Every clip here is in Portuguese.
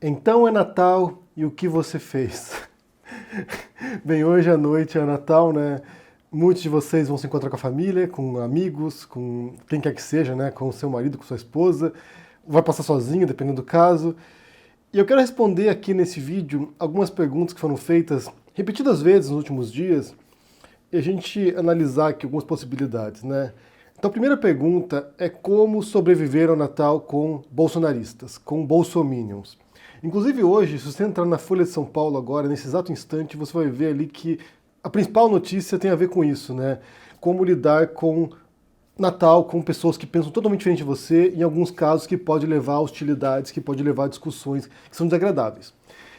Então é Natal e o que você fez? Bem, hoje à noite é Natal, né? Muitos de vocês vão se encontrar com a família, com amigos, com quem quer que seja, né? Com seu marido, com sua esposa. Vai passar sozinho, dependendo do caso. E eu quero responder aqui nesse vídeo algumas perguntas que foram feitas repetidas vezes nos últimos dias e a gente analisar aqui algumas possibilidades, né? Então a primeira pergunta é como sobreviver ao Natal com bolsonaristas, com bolsominions. Inclusive hoje, se você entrar na Folha de São Paulo agora, nesse exato instante, você vai ver ali que a principal notícia tem a ver com isso, né? Como lidar com Natal com pessoas que pensam totalmente diferente de você, em alguns casos que pode levar a hostilidades, que pode levar a discussões que são desagradáveis.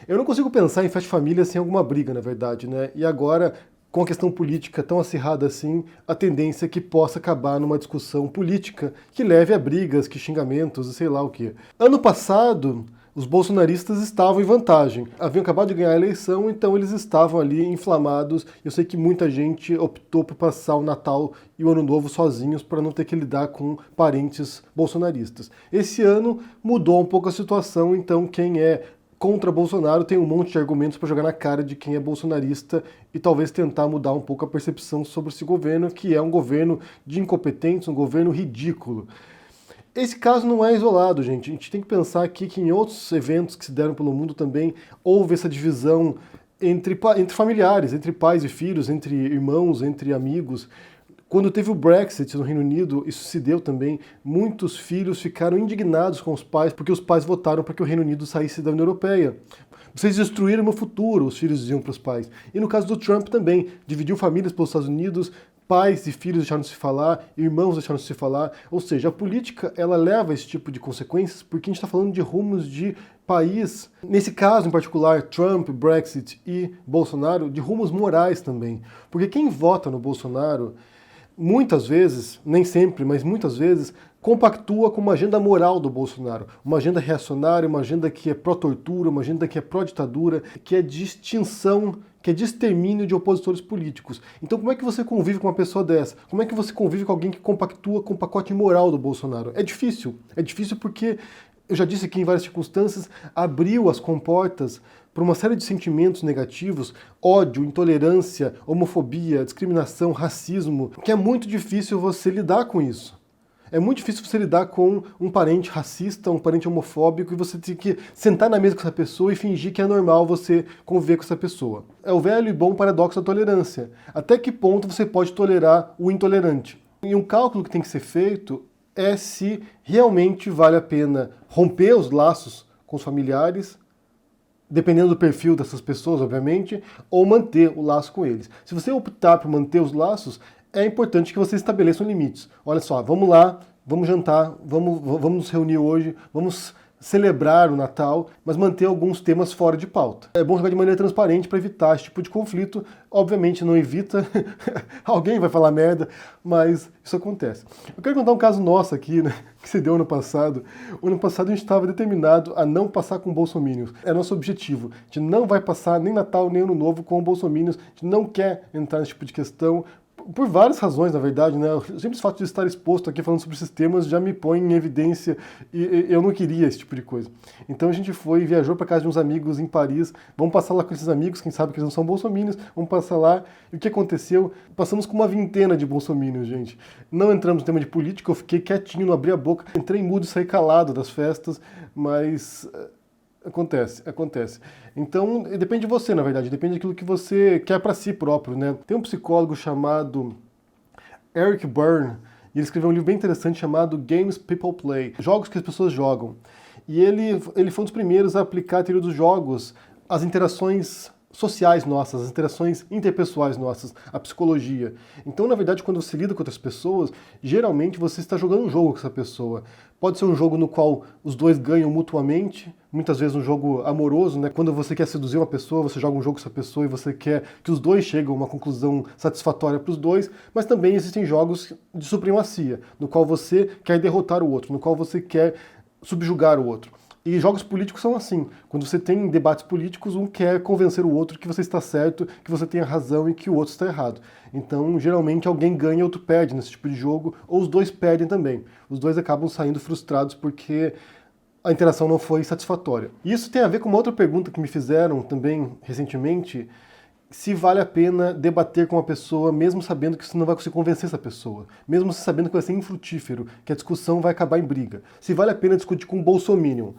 Eu não consigo pensar em festa de família sem alguma briga, na verdade, né? E agora, com a questão política tão acirrada assim, a tendência é que possa acabar numa discussão política que leve a brigas, que xingamentos e sei lá o quê. Ano passado, os bolsonaristas estavam em vantagem. Haviam acabado de ganhar a eleição, então eles estavam ali inflamados. Eu sei que muita gente optou por passar o Natal e o Ano Novo sozinhos para não ter que lidar com parentes bolsonaristas. Esse ano mudou um pouco a situação, então quem é contra Bolsonaro tem um monte de argumentos para jogar na cara de quem é bolsonarista e talvez tentar mudar um pouco a percepção sobre esse governo, que é um governo de incompetentes, um governo ridículo. Esse caso não é isolado, gente. A gente tem que pensar aqui que em outros eventos que se deram pelo mundo também houve essa divisão entre familiares, entre pais e filhos, entre irmãos, entre amigos. Quando teve o Brexit no Reino Unido, isso se deu também. Muitos filhos ficaram indignados com os pais porque os pais votaram para que o Reino Unido saísse da União Europeia. Vocês destruíram meu futuro, os filhos diziam para os pais. E no caso do Trump também, dividiu famílias pelos Estados Unidos, pais e filhos deixaram de se falar, irmãos deixaram de se falar. Ou seja, a política ela leva a esse tipo de consequências porque a gente está falando de rumos de país, nesse caso em particular, Trump, Brexit e Bolsonaro, de rumos morais também. Porque quem vota no Bolsonaro muitas vezes, nem sempre, mas muitas vezes, compactua com uma agenda moral do Bolsonaro. Uma agenda reacionária, uma agenda que é pró-tortura, uma agenda que é pró-ditadura, que é de extinção, que é de extermínio de opositores políticos. Então como é que você convive com uma pessoa dessa? Como é que você convive com alguém que compactua com o pacote moral do Bolsonaro? É difícil. É difícil porque, eu já disse aqui em várias circunstâncias, abriu as comportas para uma série de sentimentos negativos, ódio, intolerância, homofobia, discriminação, racismo, que é muito difícil você lidar com isso. É muito difícil você lidar com um parente racista, um parente homofóbico, e você tem que sentar na mesa com essa pessoa e fingir que é normal você conviver com essa pessoa. É o velho e bom paradoxo da tolerância. Até que ponto você pode tolerar o intolerante? E um cálculo que tem que ser feito é se realmente vale a pena romper os laços com os familiares, dependendo do perfil dessas pessoas, obviamente, ou manter o laço com eles. Se você optar por manter os laços, é importante que você estabeleça limites. Olha só, vamos lá, vamos jantar, vamos nos reunir hoje, vamos celebrar o Natal, mas manter alguns temas fora de pauta. É bom jogar de maneira transparente para evitar esse tipo de conflito. Obviamente não evita, alguém vai falar merda, mas isso acontece. Eu quero contar um caso nosso aqui, né, que se deu ano passado. O ano passado a gente estava determinado a não passar com bolsominions. É nosso objetivo. A gente não vai passar nem Natal nem Ano Novo com bolsominions. A gente não quer entrar nesse tipo de questão. Por várias razões, na verdade, né? O simples fato de estar exposto aqui falando sobre esses temas já me põe em evidência e eu não queria esse tipo de coisa. Então a gente viajou para casa de uns amigos em Paris, vamos passar lá com esses amigos, quem sabe que eles não são bolsominions, vamos passar lá. E o que aconteceu? Passamos com uma vintena de bolsominions, gente. Não entramos no tema de política, eu fiquei quietinho, não abri a boca, entrei mudo e saí calado das festas, mas acontece. Então, depende de você, na verdade, depende daquilo que você quer para si próprio, né? Tem um psicólogo chamado Eric Berne, e ele escreveu um livro bem interessante chamado Games People Play, jogos que as pessoas jogam. E ele foi um dos primeiros a aplicar a teoria dos jogos às interações sociais nossas, as interações interpessoais nossas, a psicologia. Então, na verdade, quando você lida com outras pessoas, geralmente você está jogando um jogo com essa pessoa. Pode ser um jogo no qual os dois ganham mutuamente, muitas vezes um jogo amoroso, né? Quando você quer seduzir uma pessoa, você joga um jogo com essa pessoa e você quer que os dois cheguem a uma conclusão satisfatória para os dois, mas também existem jogos de supremacia, no qual você quer derrotar o outro, no qual você quer subjugar o outro. E jogos políticos são assim. Quando você tem debates políticos, um quer convencer o outro que você está certo, que você tem a razão e que o outro está errado. Então, geralmente, alguém ganha e outro perde nesse tipo de jogo, ou os dois perdem também. Os dois acabam saindo frustrados porque a interação não foi satisfatória. Isso tem a ver com uma outra pergunta que me fizeram também recentemente, se vale a pena debater com a pessoa, mesmo sabendo que você não vai conseguir convencer essa pessoa, mesmo sabendo que vai ser infrutífero, que a discussão vai acabar em briga. Se vale a pena discutir com um bolsominion.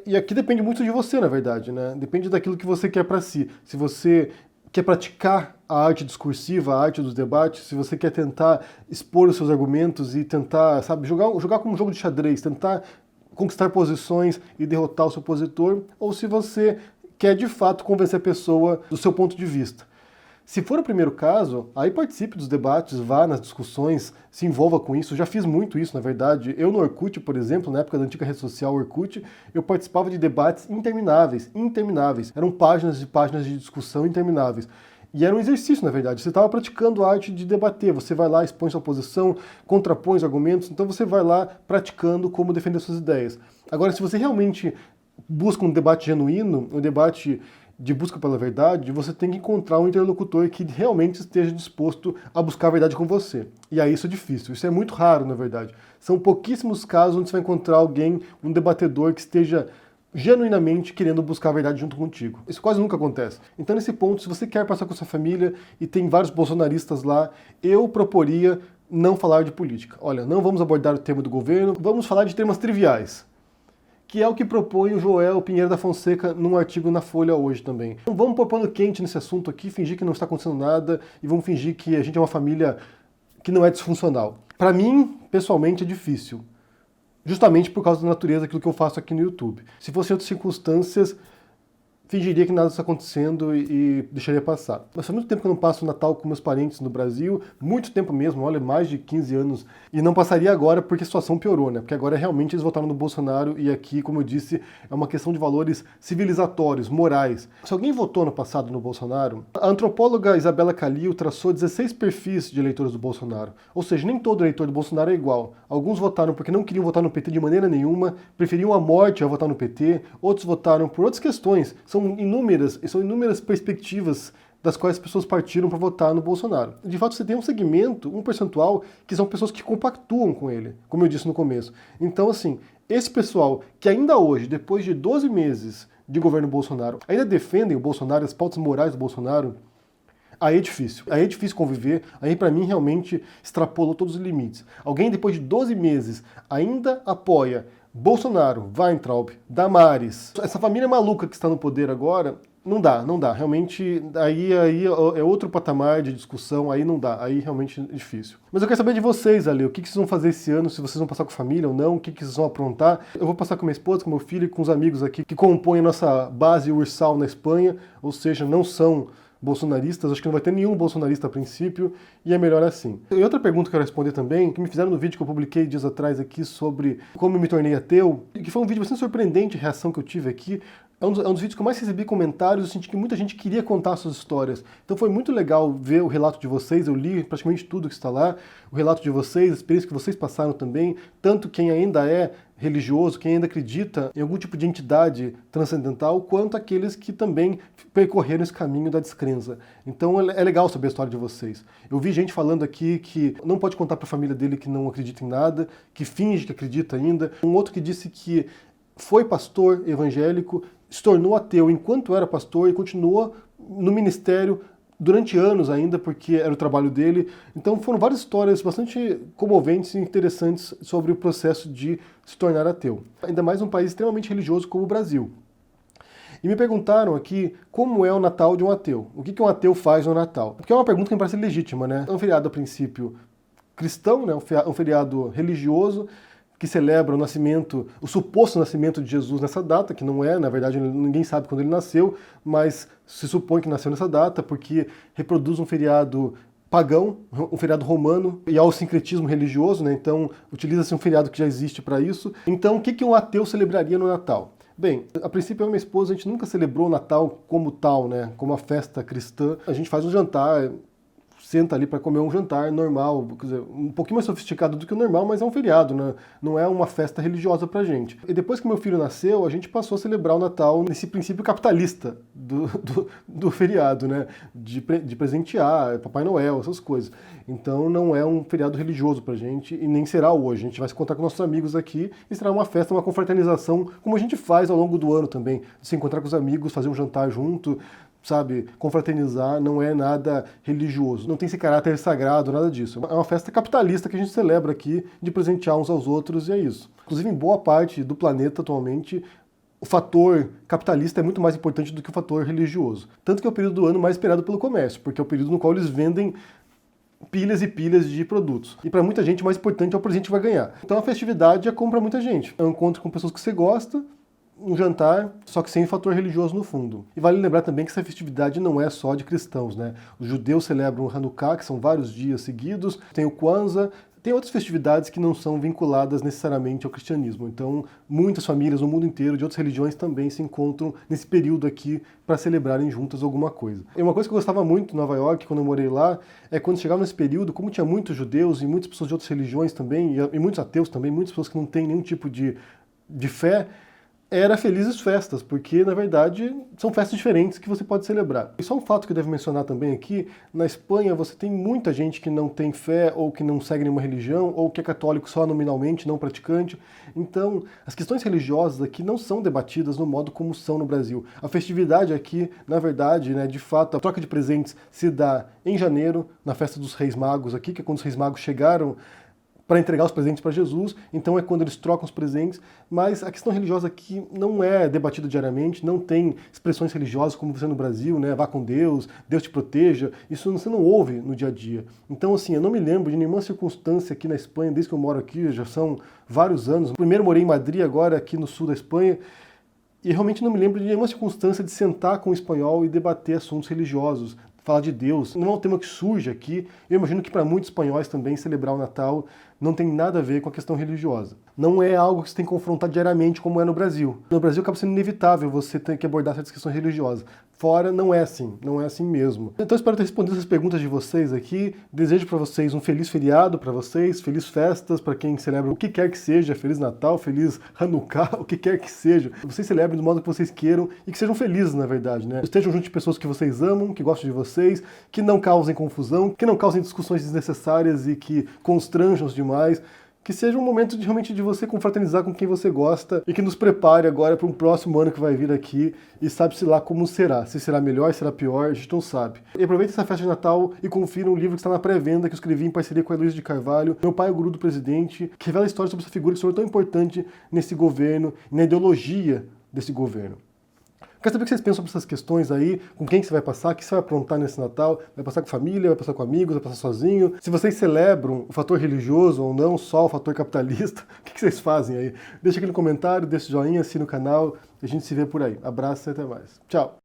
E aqui depende muito de você, na verdade, né? Depende daquilo que você quer para si. Se você quer praticar a arte discursiva, a arte dos debates, se você quer tentar expor os seus argumentos e tentar, sabe, jogar como um jogo de xadrez, tentar conquistar posições e derrotar o seu opositor, ou se você quer de fato convencer a pessoa do seu ponto de vista. Se for o primeiro caso, aí participe dos debates, vá nas discussões, se envolva com isso. Eu já fiz muito isso, na verdade. Eu no Orkut, por exemplo, na época da antiga rede social Orkut, eu participava de debates intermináveis. Eram páginas e páginas de discussão intermináveis. E era um exercício, na verdade. Você estava praticando a arte de debater. Você vai lá, expõe sua posição, contrapõe os argumentos. Então você vai lá praticando como defender suas ideias. Agora, se você realmente busca um debate genuíno, um debate de busca pela verdade, você tem que encontrar um interlocutor que realmente esteja disposto a buscar a verdade com você. E aí isso é difícil, isso é muito raro, na verdade. São pouquíssimos casos onde você vai encontrar alguém, um debatedor que esteja genuinamente querendo buscar a verdade junto contigo. Isso quase nunca acontece. Então, nesse ponto, se você quer passar com sua família e tem vários bolsonaristas lá, eu proporia não falar de política. Olha, não vamos abordar o tema do governo, vamos falar de temas triviais, que é o que propõe o Joel Pinheiro da Fonseca num artigo na Folha hoje também. Então vamos pôr pano quente nesse assunto aqui, fingir que não está acontecendo nada e vamos fingir que a gente é uma família que não é disfuncional. Para mim, pessoalmente, é difícil. Justamente por causa da natureza daquilo que eu faço aqui no YouTube. Se fossem outras circunstâncias, fingiria que nada está acontecendo e deixaria passar. Mas faz muito tempo que eu não passo o Natal com meus parentes no Brasil, muito tempo mesmo, olha, mais de 15 anos, e não passaria agora porque a situação piorou, né? Porque agora realmente eles votaram no Bolsonaro e aqui, como eu disse, é uma questão de valores civilizatórios, morais. Se alguém votou no passado no Bolsonaro, a antropóloga Isabela Calil traçou 16 perfis de eleitores do Bolsonaro. Ou seja, nem todo eleitor do Bolsonaro é igual. Alguns votaram porque não queriam votar no PT de maneira nenhuma, preferiam a morte a votar no PT, outros votaram por outras questões. São inúmeras perspectivas das quais as pessoas partiram para votar no Bolsonaro. De fato, você tem um segmento, um percentual, que são pessoas que compactuam com ele, como eu disse no começo. Então, assim, esse pessoal que ainda hoje, depois de 12 meses de governo Bolsonaro, ainda defendem o Bolsonaro, as pautas morais do Bolsonaro, aí é difícil. Aí é difícil conviver, aí para mim realmente extrapolou todos os limites. Alguém depois de 12 meses ainda apoia Bolsonaro, Weintraub, Damares, essa família maluca que está no poder agora, não dá. Realmente, aí é outro patamar de discussão, aí não dá, aí realmente é difícil. Mas eu quero saber de vocês, Ale, o que vocês vão fazer esse ano, se vocês vão passar com a família ou não, o que vocês vão aprontar. Eu vou passar com minha esposa, com meu filho e com os amigos aqui que compõem a nossa base Ursal na Espanha, ou seja, não são bolsonaristas, acho que não vai ter nenhum bolsonarista a princípio, e é melhor assim. E outra pergunta que eu quero responder também, que me fizeram no vídeo que eu publiquei dias atrás aqui sobre como eu me tornei ateu, e que foi um vídeo bastante surpreendente a reação que eu tive aqui. É um dos vídeos que eu mais recebi comentários, eu senti que muita gente queria contar suas histórias. Então foi muito legal ver o relato de vocês, eu li praticamente tudo que está lá, o relato de vocês, a experiência que vocês passaram também, tanto quem ainda é religioso, quem ainda acredita em algum tipo de entidade transcendental, quanto aqueles que também percorreram esse caminho da descrença. Então é legal saber a história de vocês. Eu vi gente falando aqui que não pode contar para a família dele que não acredita em nada, que finge que acredita ainda. Um outro que disse que foi pastor evangélico, se tornou ateu enquanto era pastor e continuou no ministério durante anos ainda, porque era o trabalho dele. Então foram várias histórias bastante comoventes e interessantes sobre o processo de se tornar ateu. Ainda mais um país extremamente religioso como o Brasil. E me perguntaram aqui como é o Natal de um ateu. O que um ateu faz no Natal? Porque é uma pergunta que me parece legítima, né? É um feriado, a princípio, cristão, né? Um feriado religioso, que celebra o nascimento, o suposto nascimento de Jesus nessa data, que não é, na verdade ninguém sabe quando ele nasceu, mas se supõe que nasceu nessa data, porque reproduz um feriado pagão, um feriado romano, e há o sincretismo religioso, né? Então utiliza-se um feriado que já existe para isso. Então o que um ateu celebraria no Natal? Bem, a princípio eu e minha esposa, a gente nunca celebrou o Natal como tal, né? Como uma festa cristã. A gente faz um jantar senta ali para comer um jantar normal, quer dizer, um pouquinho mais sofisticado do que o normal, mas é um feriado, né? Não é uma festa religiosa pra gente. E depois que meu filho nasceu, a gente passou a celebrar o Natal nesse princípio capitalista do feriado, né? De presentear, Papai Noel, essas coisas. Então não é um feriado religioso pra gente e nem será hoje. A gente vai se encontrar com nossos amigos aqui e será uma festa, uma confraternização, como a gente faz ao longo do ano também. Se encontrar com os amigos, fazer um jantar junto, sabe, confraternizar, não é nada religioso, não tem esse caráter sagrado, nada disso. É uma festa capitalista que a gente celebra aqui, de presentear uns aos outros, e é isso. Inclusive, em boa parte do planeta atualmente, o fator capitalista é muito mais importante do que o fator religioso. Tanto que é o período do ano mais esperado pelo comércio, porque é o período no qual eles vendem pilhas e pilhas de produtos. E para muita gente, o mais importante é o presente que vai ganhar. Então a festividade é compra muita gente. É um encontro com pessoas que você gosta, um jantar, só que sem fator religioso no fundo. E vale lembrar também que essa festividade não é só de cristãos, né? Os judeus celebram o Hanukkah, que são vários dias seguidos, tem o Kwanzaa, tem outras festividades que não são vinculadas necessariamente ao cristianismo. Então, muitas famílias no mundo inteiro, de outras religiões, também se encontram nesse período aqui para celebrarem juntas alguma coisa. E uma coisa que eu gostava muito em Nova York, quando eu morei lá, é quando chegava nesse período, como tinha muitos judeus e muitas pessoas de outras religiões também, e muitos ateus também, muitas pessoas que não têm nenhum tipo de fé, era Felizes Festas, porque, na verdade, são festas diferentes que você pode celebrar. E só um fato que eu devo mencionar também aqui, na Espanha você tem muita gente que não tem fé, ou que não segue nenhuma religião, ou que é católico só nominalmente, não praticante. Então, as questões religiosas aqui não são debatidas no modo como são no Brasil. A festividade aqui, na verdade, né, de fato, a troca de presentes se dá em janeiro, na festa dos Reis Magos aqui, que é quando os Reis Magos chegaram para entregar os presentes para Jesus, então é quando eles trocam os presentes, mas a questão religiosa aqui não é debatida diariamente, não tem expressões religiosas como você no Brasil, né, vá com Deus, Deus te proteja, isso você não ouve no dia a dia. Então, assim, eu não me lembro de nenhuma circunstância aqui na Espanha, desde que eu moro aqui, já são vários anos. Primeiro morei em Madrid, agora aqui no sul da Espanha, e realmente não me lembro de nenhuma circunstância de sentar com o espanhol e debater assuntos religiosos, falar de Deus. Não é um tema que surge aqui. Eu imagino que para muitos espanhóis também celebrar o Natal não tem nada a ver com a questão religiosa. Não é algo que você tem que confrontar diariamente como é no Brasil. No Brasil acaba sendo inevitável você ter que abordar certas questões religiosas. Fora não é assim mesmo. Então espero ter respondido essas perguntas de vocês aqui. Desejo para vocês um feliz feriado para vocês, feliz festas para quem celebra o que quer que seja, Feliz Natal, Feliz Hanukkah, o que quer que seja. Vocês celebrem do modo que vocês queiram e que sejam felizes, na verdade, né? Estejam junto de pessoas que vocês amam, que gostam de vocês, que não causem confusão, que não causem discussões desnecessárias e que constranjam-os demais. Que seja um momento realmente de você confraternizar com quem você gosta e que nos prepare agora para um próximo ano que vai vir aqui e sabe-se lá como será. Se será melhor, será pior, a gente não sabe. E aproveite essa festa de Natal e confira um livro que está na pré-venda que eu escrevi em parceria com a Heloísa de Carvalho, Meu Pai, o Guru do Presidente, que revela histórias sobre essa figura que foi tão importante nesse governo e na ideologia desse governo. Quero saber o que vocês pensam sobre essas questões aí, com quem que você vai passar, o que você vai aprontar nesse Natal, vai passar com família, vai passar com amigos, vai passar sozinho. Se vocês celebram o fator religioso ou não, só o fator capitalista, o que vocês fazem aí? Deixa aqui no comentário, deixa o joinha, assina o canal, e a gente se vê por aí. Abraço e até mais. Tchau!